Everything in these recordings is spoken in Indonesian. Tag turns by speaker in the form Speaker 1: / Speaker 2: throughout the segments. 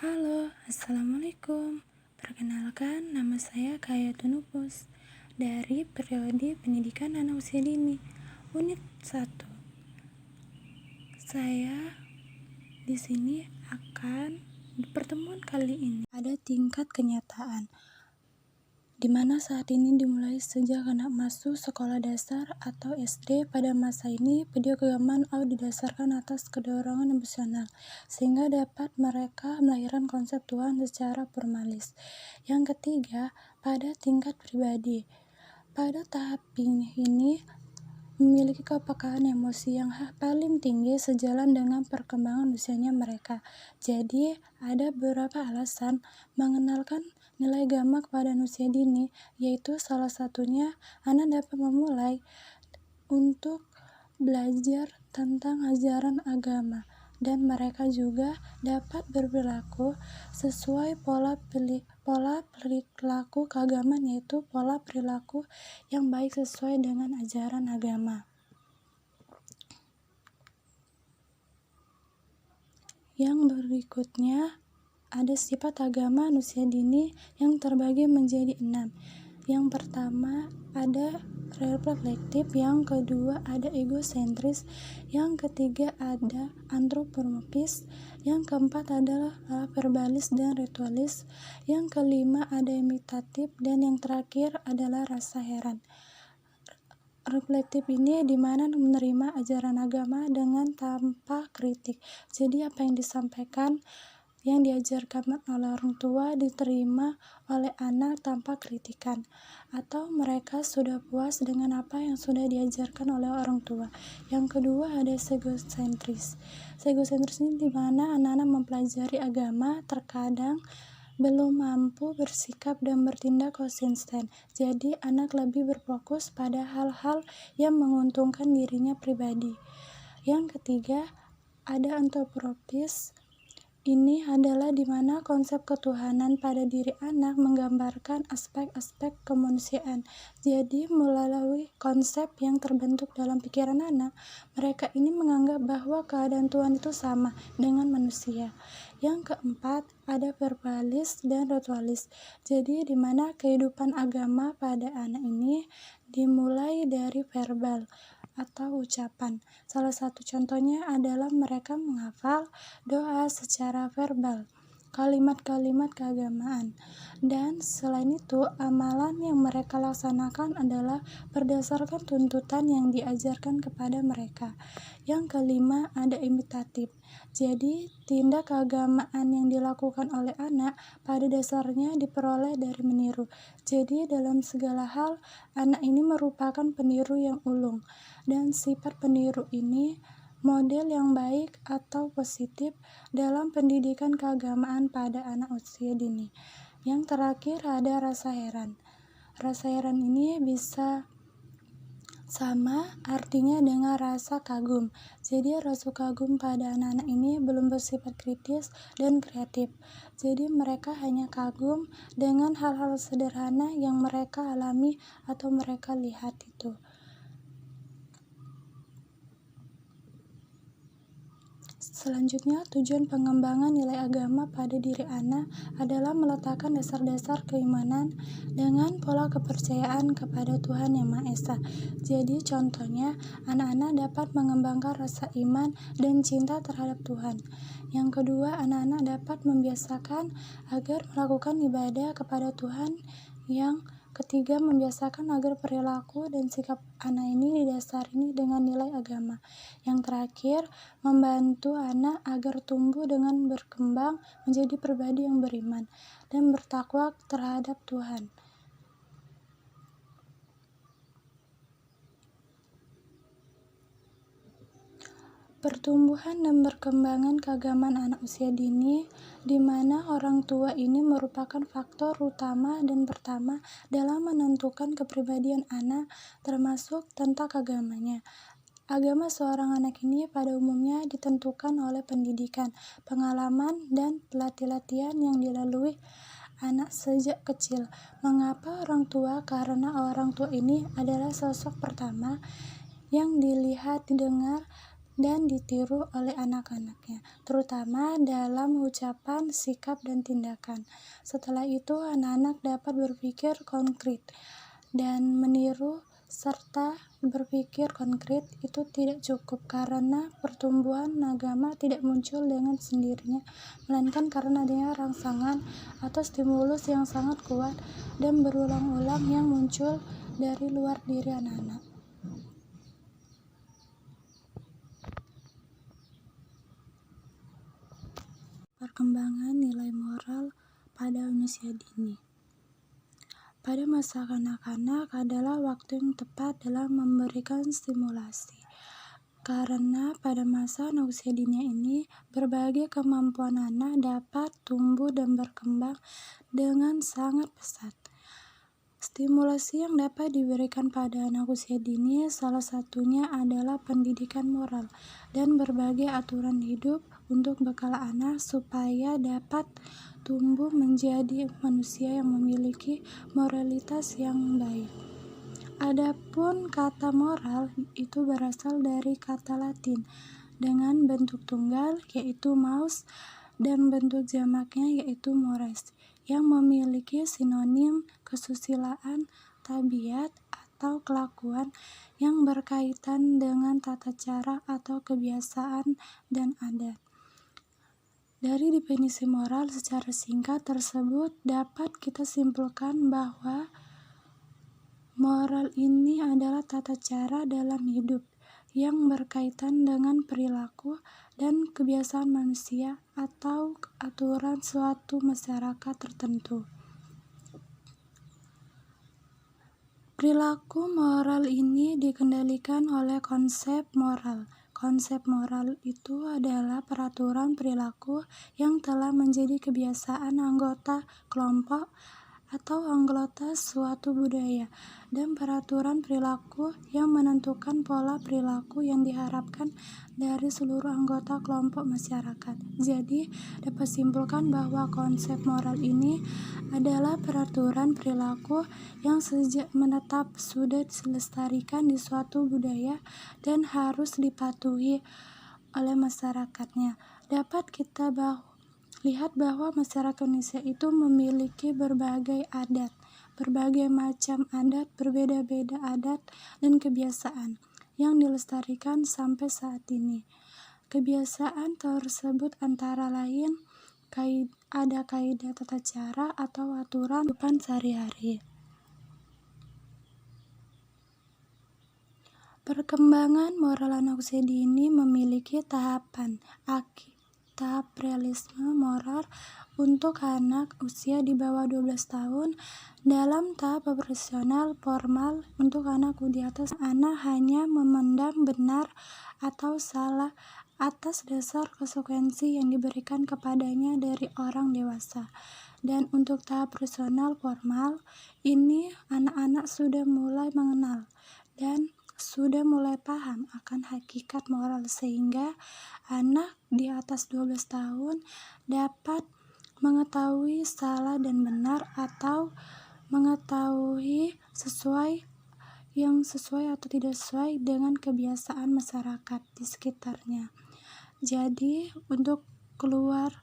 Speaker 1: Halo, Assalamualaikum. Perkenalkan, nama saya Kayatun Nupus dari Periode Pendidikan Anak Usia Dini, Unit 1. Saya di sini akan di pertemuan kali ini ada tingkat kenyataan, di mana saat ini dimulai sejak anak masuk sekolah dasar atau SD. Pada masa ini, video keagamaan didasarkan atas kedorongan emosional, sehingga dapat mereka melahirkan konsep Tuhan secara formalis. Yang ketiga, pada tingkat pribadi. Pada tahap ini, memiliki kepekaan emosi yang paling tinggi sejalan dengan perkembangan usianya mereka. Jadi, ada beberapa alasan mengenalkan nilai agama kepada usia dini, yaitu salah satunya anak dapat memulai untuk belajar tentang ajaran agama, dan mereka juga dapat berperilaku sesuai pola perilaku keagamaan, yaitu pola perilaku yang baik sesuai dengan ajaran agama. Yang berikutnya ada sifat agama usia dini yang terbagi menjadi 6. Yang pertama ada reflektif, yang kedua ada egosentris, yang ketiga ada antropomorfis, yang keempat adalah verbalis dan ritualis, yang kelima ada imitatif, dan yang terakhir adalah rasa heran. Reflektif ini dimana menerima ajaran agama dengan tanpa kritik. Jadi apa yang disampaikan, yang diajarkan oleh orang tua diterima oleh anak tanpa kritikan, atau mereka sudah puas dengan apa yang sudah diajarkan oleh orang tua. Yang kedua ada egosentris. Egosentris ini dimana anak-anak mempelajari agama terkadang belum mampu bersikap dan bertindak konsisten. Jadi anak lebih berfokus pada hal-hal yang menguntungkan dirinya pribadi. Yang ketiga ada antropomorfis. Ini adalah di mana konsep ketuhanan pada diri anak menggambarkan aspek-aspek kemanusiaan. Jadi melalui konsep yang terbentuk dalam pikiran anak, mereka ini menganggap bahwa keadaan Tuhan itu sama dengan manusia. Yang keempat ada verbalis dan ritualis. Jadi di mana kehidupan agama pada anak ini dimulai dari verbal atau ucapan. Salah satu contohnya adalah mereka menghafal doa secara verbal, kalimat-kalimat keagamaan. Dan selain itu, amalan yang mereka laksanakan adalah berdasarkan tuntutan yang diajarkan kepada mereka. Yang kelima ada imitatif. Jadi, tindak keagamaan yang dilakukan oleh anak pada dasarnya diperoleh dari meniru. Jadi, dalam segala hal, anak ini merupakan peniru yang ulung. Dan sifat peniru ini model yang baik atau positif dalam pendidikan keagamaan pada anak usia dini. Yang terakhir ada rasa heran. Rasa heran ini bisa sama artinya dengan rasa kagum. Jadi rasa kagum pada anak-anak ini belum bersifat kritis dan kreatif. Jadi mereka hanya kagum dengan hal-hal sederhana yang mereka alami atau mereka lihat itu. Selanjutnya, tujuan pengembangan nilai agama pada diri anak adalah meletakkan dasar-dasar keimanan dengan pola kepercayaan kepada Tuhan Yang Maha Esa. Jadi, contohnya, anak-anak dapat mengembangkan rasa iman dan cinta terhadap Tuhan. Yang kedua, anak-anak dapat membiasakan agar melakukan ibadah kepada Tuhan. Yang ketiga, membiasakan agar perilaku dan sikap anak ini didasari dengan nilai agama. Yang terakhir, membantu anak agar tumbuh dengan berkembang menjadi pribadi yang beriman dan bertakwa terhadap Tuhan. Pertumbuhan dan perkembangan keagamaan anak usia dini, di mana orang tua ini merupakan faktor utama dan pertama dalam menentukan kepribadian anak, termasuk tentang agamanya. Agama seorang anak ini pada umumnya ditentukan oleh pendidikan, pengalaman, dan pelatihan yang dilalui anak sejak kecil. Mengapa orang tua? Karena orang tua ini adalah sosok pertama yang dilihat, didengar, dan ditiru oleh anak-anaknya, terutama dalam ucapan, sikap, dan tindakan. Setelah itu, anak-anak dapat berpikir konkret dan meniru serta berpikir konkret itu tidak cukup karena pertumbuhan agama tidak muncul dengan sendirinya, melainkan karena adanya rangsangan atau stimulus yang sangat kuat dan berulang-ulang yang muncul dari luar diri anak-anak. Perkembangan nilai moral pada usia dini. Pada masa kanak-kanak adalah waktu yang tepat dalam memberikan stimulasi. Karena pada masa anak usia dini ini, berbagai kemampuan anak dapat tumbuh dan berkembang dengan sangat pesat. Stimulasi yang dapat diberikan pada anak usia dini salah satunya adalah pendidikan moral dan berbagai aturan hidup untuk bekal anak supaya dapat tumbuh menjadi manusia yang memiliki moralitas yang baik. Adapun kata moral itu berasal dari kata Latin dengan bentuk tunggal yaitu mors dan bentuk jamaknya yaitu mores yang memiliki sinonim kesusilaan, tabiat, atau kelakuan yang berkaitan dengan tata cara atau kebiasaan dan adat. Dari definisi moral secara singkat tersebut dapat kita simpulkan bahwa moral ini adalah tata cara dalam hidup yang berkaitan dengan perilaku dan kebiasaan manusia atau aturan suatu masyarakat tertentu. Perilaku moral ini dikendalikan oleh konsep moral. Konsep moral itu adalah peraturan perilaku yang telah menjadi kebiasaan anggota kelompok atau anggota suatu budaya, dan peraturan perilaku yang menentukan pola perilaku yang diharapkan dari seluruh anggota kelompok masyarakat. Jadi, dapat simpulkan bahwa konsep moral ini adalah peraturan perilaku yang sejak menetap sudah dilestarikan di suatu budaya dan harus dipatuhi oleh masyarakatnya. Dapat kita lihat bahwa masyarakat Indonesia itu memiliki berbagai adat, berbagai macam adat, berbeda-beda adat dan kebiasaan yang dilestarikan sampai saat ini. Kebiasaan tersebut antara lain ada kaidah tata cara atau aturan kehidupan sehari-hari. Perkembangan moral anak usia dini memiliki tahapan. Tahap realisme moral untuk anak usia di bawah 12 tahun. Dalam tahap operasional formal untuk anak di atas, anak hanya memandang benar atau salah atas dasar konsekuensi yang diberikan kepadanya dari orang dewasa. Dan untuk tahap personal formal ini anak-anak sudah mulai mengenal dan sudah mulai paham akan hakikat moral sehingga anak di atas 12 tahun dapat mengetahui salah dan benar atau mengetahui sesuai atau tidak sesuai dengan kebiasaan masyarakat di sekitarnya. Jadi untuk keluar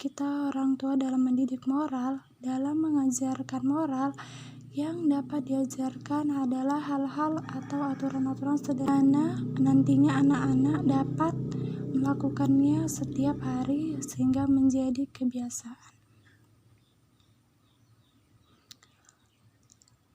Speaker 1: kita orang tua dalam mendidik moral, dalam mengajarkan moral, yang dapat diajarkan adalah hal-hal atau aturan-aturan sederhana nantinya anak-anak dapat melakukannya setiap hari sehingga menjadi kebiasaan.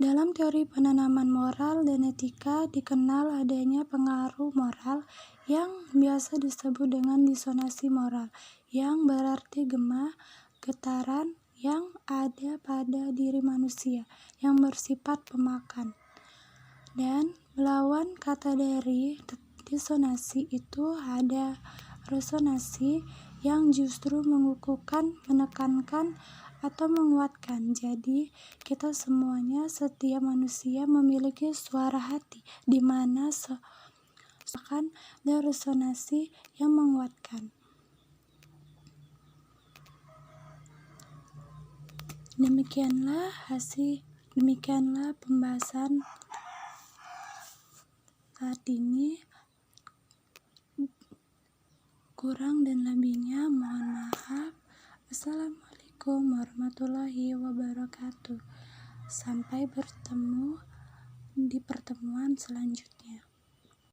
Speaker 1: Dalam teori penanaman moral dan etika dikenal adanya pengaruh moral yang biasa disebut dengan disonansi moral, yang berarti gema, getaran yang ada pada diri manusia yang bersifat pemakan. Dan melawan kata dari disonansi itu ada resonansi yang justru mengukuhkan, menekankan, atau menguatkan. Jadi kita semuanya, setiap manusia memiliki suara hati di mana akan ada resonansi yang menguatkan. Demikianlah pembahasan saat ini. Kurang dan lebihnya mohon maaf. Wassalamualaikum warahmatullahi wabarakatuh. Sampai bertemu di pertemuan selanjutnya.